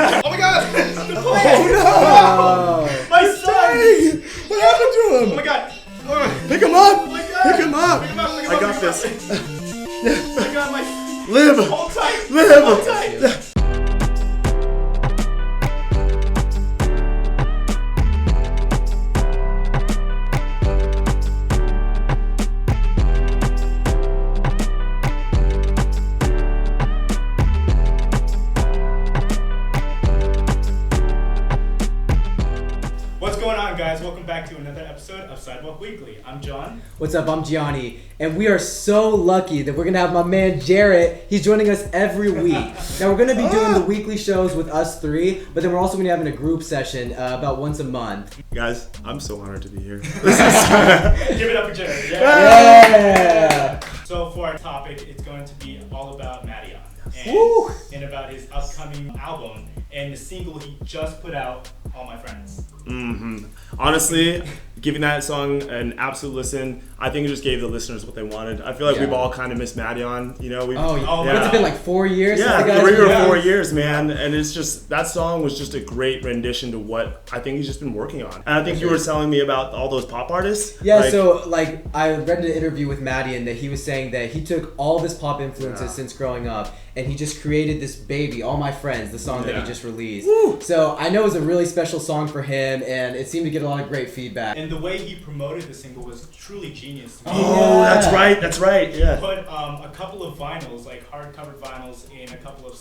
Oh my god! The plant! Oh no! My son! What happened to him? Oh my god! Pick him up! Oh my god! Pick him up! I got this. Oh my god, my... Live! Hold tight! Live! Hold tight! What's going on, guys? Welcome back to another episode of Sidewalk Weekly. I'm John. What's up? I'm Gianni, and we are so lucky that we're gonna have my man Jarrett. He's joining us every week. Now we're gonna be doing the weekly shows with us three, but then we're also gonna be having a group session about once a month. Guys, I'm so honored to be here. Give it up for Jarrett. Yeah! So for our topic, it's going to be all about Madeon and about his upcoming album and the single he just put out, All My Friends. Mm-hmm. Honestly, giving that song an absolute listen, I think it just gave the listeners what they wanted. I feel like we've all kind of missed Madeon. You know, What's it been, like 4 years? Yeah, since 3 or 4 years, man. And it's just, that song was just a great rendition to what I think he's just been working on. And I think you were telling me about all those pop artists. Yeah, so I read an interview with Madeon that he was saying that he took all of his pop influences since growing up and he just created this baby, All My Friends, the song that he just released. Woo! So I know it was a really special song for him and it seemed to get a lot of great feedback. And the way he promoted the single was truly genius to me. Oh, that's right, yeah. He put a couple of vinyls, like hard-covered vinyls, in a couple of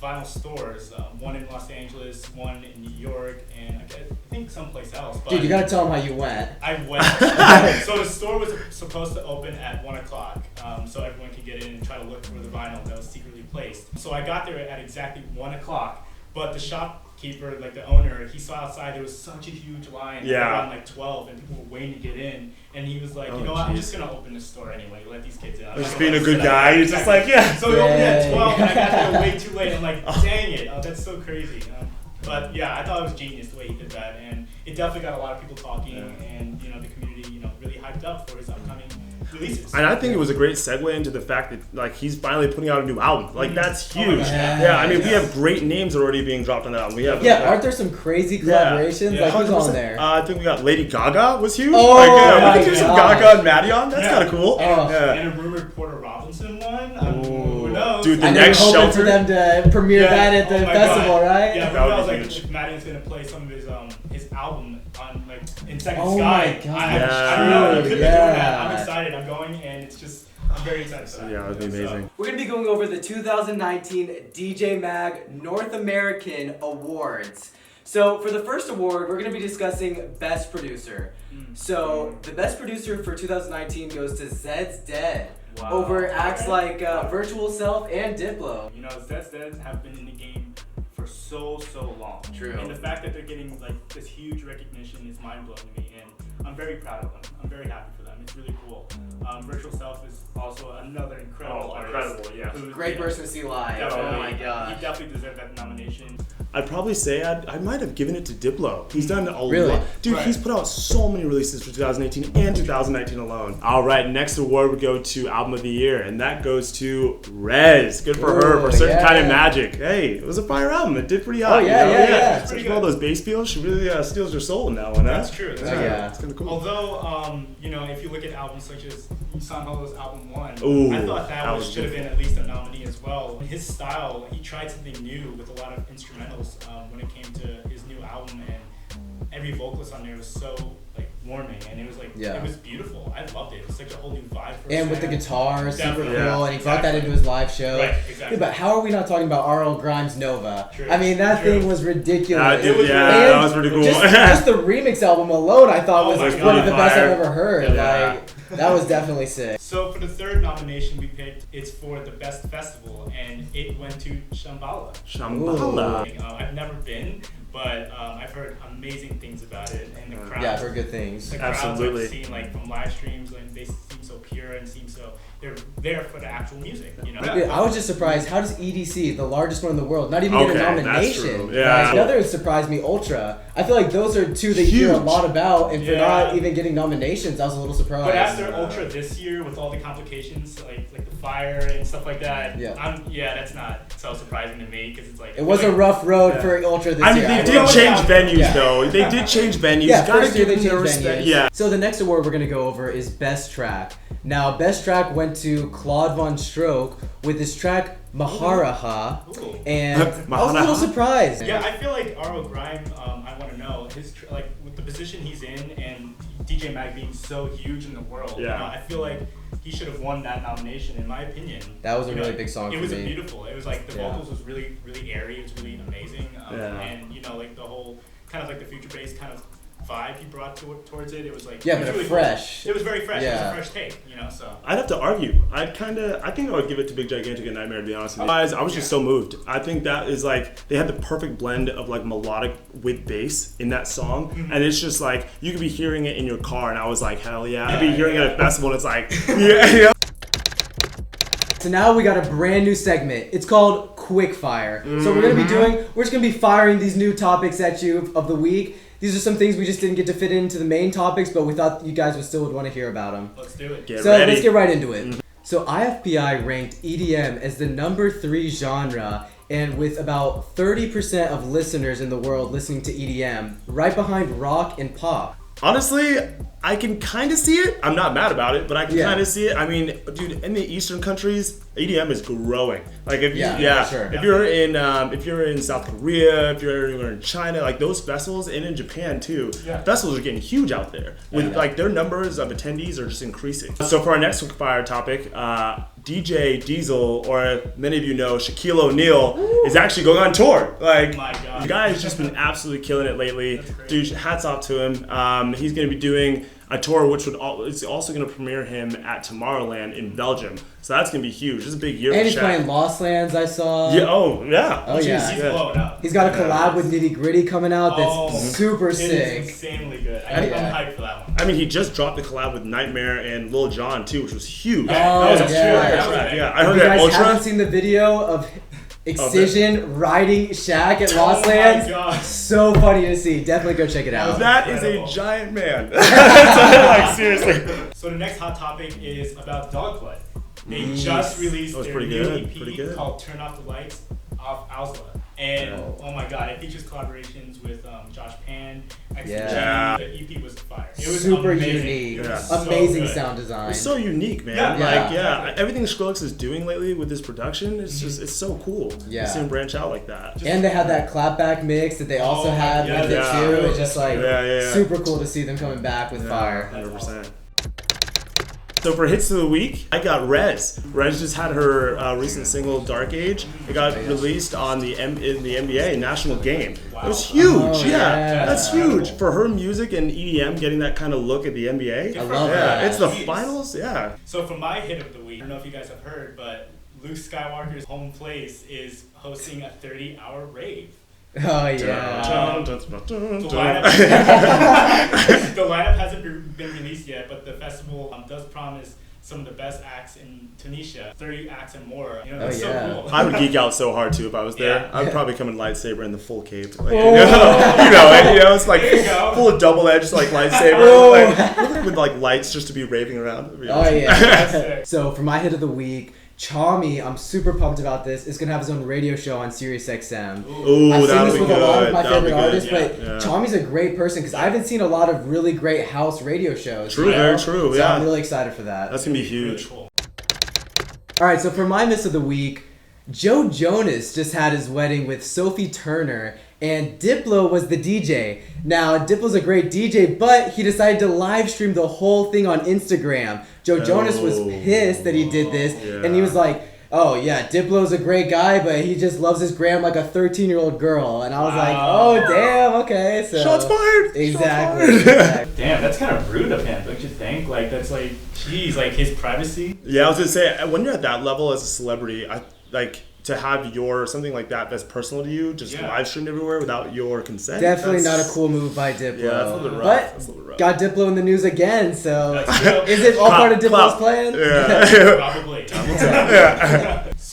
vinyl stores. One in Los Angeles, one in New York, and I think someplace else. But dude, you gotta tell him how you went. I went. So the store was supposed to open at 1 o'clock, so everyone could get in and try to look for the vinyl that was secretly placed. So I got there at exactly 1 o'clock, but the shopkeeper, like the owner, he saw outside there was such a huge line around like 12 and people were waiting to get in, and he was like, you know what, I'm just gonna open this store anyway, let these kids in. Just being a good guy, he's just like, So we opened at 12 and I got there way too late. I'm like, dang it, that's so crazy. But yeah, I thought it was genius the way he did that, and it definitely got a lot of people talking, and the community, really hyped up for his upcoming releases. And I think it was a great segue into the fact that like he's finally putting out a new album. Like that's huge. I mean we have great names already being dropped on that album. We have aren't there some crazy collaborations? Like who's on there? I think we got Lady Gaga was huge. Oh, we could do some Gaga and Madeon. That's kind of cool. And a rumored Porter Robinson one. Who knows? Dude, the next hoping Shelter for them to premiere that at the festival, right? Yeah, that was like if Madion's gonna play some of his album on like in Second Sky. My God. I don't know. He could be doing that. I'm excited. I'm going, and I'm very excited for that. Yeah, that'd be amazing. We're going to be going over the 2019 DJ Mag North American Awards. So for the first award, we're going to be discussing Best Producer. So the Best Producer for 2019 goes to Zed's Dead over acts like Virtual Self and Diplo. Zed's Dead have been in the game for so long. True. And the fact that they're getting like this huge recognition is mind-blowing to me, and I'm very proud of them. I'm very happy for them. It's really cool. Virtual Self is also another incredible artist. Great person to see live. Definitely. Oh my god. He definitely deserved that nomination. I'd probably say I might have given it to Diplo. He's done a Really? lot. Dude, he's put out so many releases for 2018 and 2019 alone. All right, next award would go to Album of the Year, and that goes to REZZ. Good for her for Certain Kind of Magic. Hey, it was a fire album. It did pretty hot. Yeah. Especially all those bass feels. She really steals your soul in that one. That's true. It's kind of cool. Although, if you look at albums such as Sanholo's album 1, I thought that should have been at least a nominee as well. His style, he tried something new with a lot of instrumentals when it came to his new album, and every vocalist on there was so warming, and it was it was beautiful. I loved it. It was such a whole new vibe for and with the guitar, super cool, and he brought that into his live show. Right, exactly. Dude, but how are we not talking about R.L. Grimes' Nova? True. I mean, that thing was ridiculous. That was pretty cool. Just the remix album alone, I thought was one of the best I've ever heard. Yeah. That was definitely sick. So for the third nomination we picked, it's for the best festival, and it went to Shambhala. I've never been, but I've heard amazing things about it, and the crowds. Yeah, I've heard good things. The crowds I've seen from live streams, they seem so pure and seem so they're there for the actual music. I was just surprised. How does EDC, the largest one in the world, not even get a nomination? That's true. Yeah. Another surprised me, Ultra. I feel like those are two that you hear a lot about, and for not even getting nominations, I was a little surprised. But after Ultra this year with with all the complications, like the fire and stuff like that. Yeah. That's not so surprising to me because it's like it was a rough road for Ultra this year. I mean, they did change venues though. They did change venues. Yeah, Gotta first year give they them their changed respect. venues. Yeah. So the next award we're gonna go over is Best Track. Now, Best Track went to Claude Von Stroke with his track Maharaha, Ooh. and I was a little surprised. Yeah, I feel like R.O. Grime, I want to know, like with the position he's in and DJ Mag being so huge in the world, you know, I feel like he should have won that nomination in my opinion. That was a really big song for me. It was beautiful. It was like the vocals was really, really airy. It was really amazing. And you know, like the whole kind of like the future bass kind of vibe he brought towards it. It was like yeah, it was but really fresh. Cool. It was very fresh. Yeah. It was a fresh take, you know. So I'd have to argue. I think I would give it to Big Gigantic and Nightmare, to be honest with you. I was just so moved. I think that is like they had the perfect blend of like melodic with bass in that song, and it's just like you could be hearing it in your car, and I was like, hell yeah. I'd be hearing it at a festival, and it's like, yeah. So now we got a brand new segment. It's called Quickfire. So we're just gonna be firing these new topics at you of the week. These are some things we just didn't get to fit into the main topics, but we thought you guys would want to hear about them. let's do it. Let's get right into it. So IFPI ranked EDM as the number 3 genre, and with about 30% of listeners in the world listening to EDM, right behind rock and pop. Honestly, I can kind of see it. I'm not mad about it, but I can kind of see it. I mean, dude, in the Eastern countries, EDM is growing. Like if you're in South Korea, if you're in China, like those festivals, and in Japan too, festivals are getting huge out there. With like their numbers of attendees are just increasing. So for our next Quickfire topic, DJ Diesel, or many of you know Shaquille O'Neal, is actually going on tour. Like, my God. the guy has just been absolutely killing it lately. Dude, hats off to him. He's going to be doing a tour which it's also going to premiere him at Tomorrowland in Belgium. So that's going to be huge. This is a big year and for he's Shaq. playing Lost Lands, I saw. Yeah, oh yeah. He's blowing up. He's got a collab with Nitty Gritty coming out that's super It sick. is insanely good. I'm hyped for that one. I mean, he just dropped the collab with Nightmare and Lil Jon too, which was huge. That was a yeah. I heard You that guys Ultra. haven't seen the video of Excision riding Shaq at Lost Lands? God. So funny to see. Definitely go check it out. That is a giant man. Like, seriously. So the next hot topic is about Dogblood. They just released their new EP called Turn Off the Lights off Ausla. And oh my god, it features collaborations with Josh Pan, XG. Yeah. The EP was fire. It was super amazing. unique. It was so Amazing good. sound design. It's so unique, man. Everything Skrillex is doing lately with his production, it's just it's so cool. Yeah. To see him branch out like that. And they had that clapback mix that they also had with it too. It's just like super cool to see them coming back with fire. 100%. So for hits of the week, I got REZZ. REZZ just had her recent single "Dark Age." It got released on the NBA National Game. It was huge. That's huge for her music and EDM getting that kind of look at the NBA. I love that. It's the finals. Yeah. So for my hit of the week, I don't know if you guys have heard, but Luke Skywalker's home place is hosting a 30-hour rave. Oh yeah. The lineup hasn't been released yet, but the festival does promise some of the best acts in Tunisia, 30 acts and more. You know, that's so cool. I would geek out so hard too if I was there. I'd probably come in lightsaber and the full cape. Like, it's like full of double edged like lightsaber, with like lights just to be raving around. Oh yeah. So for my hit of the week, Chami, I'm super pumped about this. Is gonna have his own radio show on Sirius XM. Ooh, I've seen that'll this be with good. a lot of my That'll be favorite good. artists, but Chami's a great person because I haven't seen a lot of really great house radio shows. True, very true. So I'm really excited for that. That's gonna be huge. Really cool. All right, so for my miss of the week, Joe Jonas just had his wedding with Sophie Turner, and Diplo was the DJ. Now, Diplo's a great DJ, but he decided to live stream the whole thing on Instagram. Joe Jonas was pissed that he did this, and he was like, oh yeah, Diplo's a great guy, but he just loves his gram like a 13-year-old girl. And I was like, oh damn, okay. So Shots fired! Exactly. Damn, that's kind of rude of him, don't you think? Like, that's like, geez, like his privacy. Yeah, I was gonna say, when you're at that level as a celebrity, I like to have something like that's personal to you, just live streamed everywhere without your consent. Definitely not a cool move by Diplo. Yeah, that's a little rough. But that's a little rough. got Diplo in the news again, so is it all part of Diplo's plan? Yeah. Probably.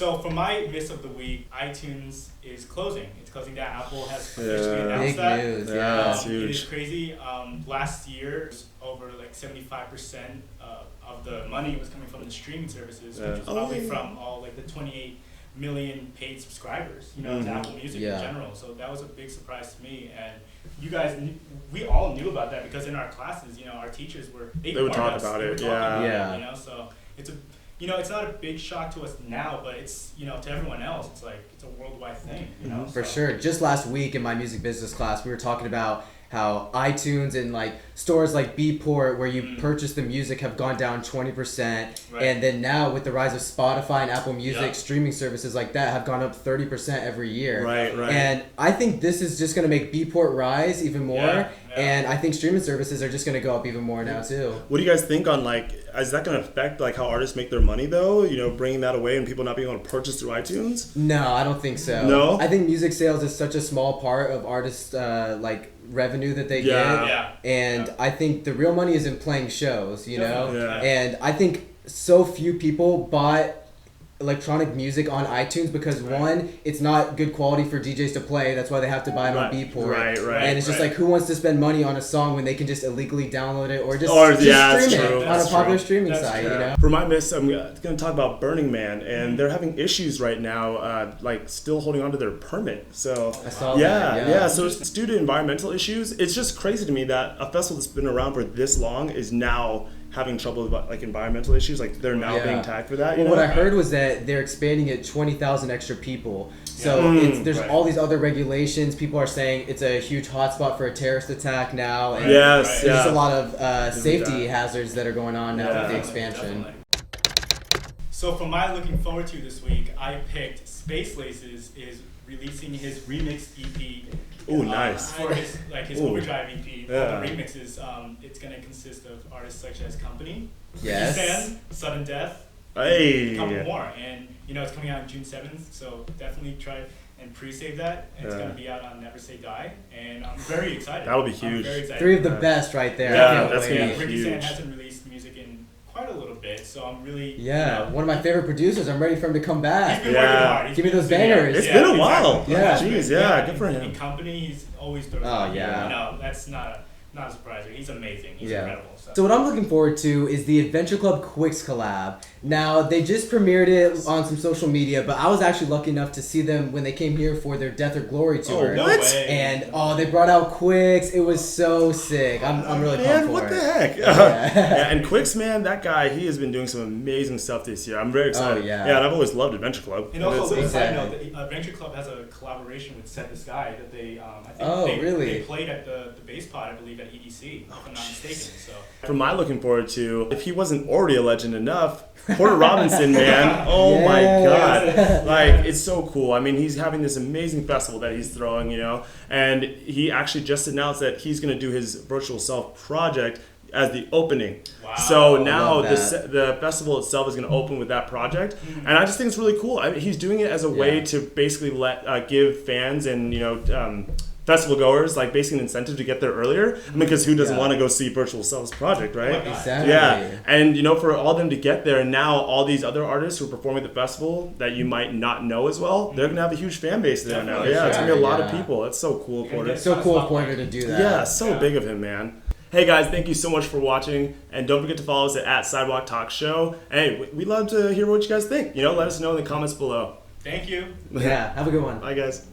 So for my miss of the week, iTunes is closing. It's closing down. Apple has officially announced Big that. news, That's It huge. is crazy. Last year, over like 75% of the money was coming from the streaming services, which was probably from all like the 28 million paid subscribers, to Apple Music in general. So that was a big surprise to me. And you guys, we all knew about that because in our classes, our teachers they would talk us. about They were it. talking Yeah. about it, so it's a it's not a big shock to us now, but it's to everyone else, it's like it's a worldwide thing. For sure. Just last week in my music business class, we were talking about how iTunes and like stores like Beatport where you purchase the music have gone down 20%, and then now with the rise of Spotify and Apple Music, streaming services like that have gone up 30% every year. Right. And I think this is just going to make Beatport rise even more, and I think streaming services are just going to go up even more now too. What do you guys think on is that going to affect like how artists make their money though? Bringing that away and people not being able to purchase through iTunes? No, I don't think so. No? I think music sales is such a small part of artists' revenue that they get, and I think the real money is in playing shows, and I think so few people bought electronic music on iTunes because one, it's not good quality for DJs to play. That's why they have to buy it on Beatport. Right. And it's just like, who wants to spend money on a song when they can just illegally download it or just stream it on a popular streaming site? For my miss, I'm going to talk about Burning Man, and they're having issues right now, still holding on to their permit. So I saw that. So it's due to environmental issues. It's just crazy to me that a festival that's been around for this long is now having trouble with environmental issues, they're now being tagged for that. What I heard was that they're expanding it 20,000 extra people. So there's all these other regulations. People are saying it's a huge hotspot for a terrorist attack now. And there's just a lot of safety hazards that are going on now with the expansion. So for my looking forward to this week, I picked Space Laces is releasing his remix EP. Ooh, nice. For his Overdrive EP. For the remixes, it's going to consist of artists such as Company, Sand, Sudden Death, a couple more. And, it's coming out on June 7th, so definitely try and pre-save that. And it's going to be out on Never Say Die. And I'm very excited. That'll be huge. I'm very excited. 3 of the best right there. Yeah, that's going to be Ricky huge. Sand hasn't released music in quite a little bit, so I'm really... one of my favorite producers. I'm ready for him to come back. He's been working hard. Give me those bangers. It's been a while. Exactly. Jeez, good for him. In Company, he's always throwing No, that's not a surprise. He's amazing. He's incredible. So what I'm looking forward to is the Adventure Club Quicks collab. Now, they just premiered it on some social media, but I was actually lucky enough to see them when they came here for their Death or Glory tour. Oh, what? And, they brought out Quicks. It was so sick. I'm really pumped for what it. the heck? And Quicks, man, that guy, he has been doing some amazing stuff this year. I'm very excited. And I've always loved Adventure Club. And also, a little side note, the Adventure Club has a collaboration with Set the Sky that they, they played at the bass pod, I believe, at EDC, if I'm not mistaken. So. For my looking forward to, if he wasn't already a legend enough, Porter Robinson, man. Oh my God. It's so cool. I mean, he's having this amazing festival that he's throwing, and he actually just announced that he's going to do his Virtual Self project as the opening. Wow. So now the festival itself is going to open with that project, and I just think it's really cool. I mean, he's doing it as a way to basically give fans and festival goers basically an incentive to get there earlier, because who doesn't want to go see Virtual Self's project, right? Exactly. Yeah, and for all them to get there, now all these other artists who are performing at the festival that you might not know as well, they're gonna have a huge fan base there now. Yeah, it's gonna be a lot of people. That's so cool, Porter. It's so cool of Porter to do that. Yeah, so big of him, man. Hey guys, thank you so much for watching, and don't forget to follow us at Sidewalk Talk Show. Hey, we'd love to hear what you guys think. Let us know in the comments below. Thank you. Yeah, have a good one. Bye guys.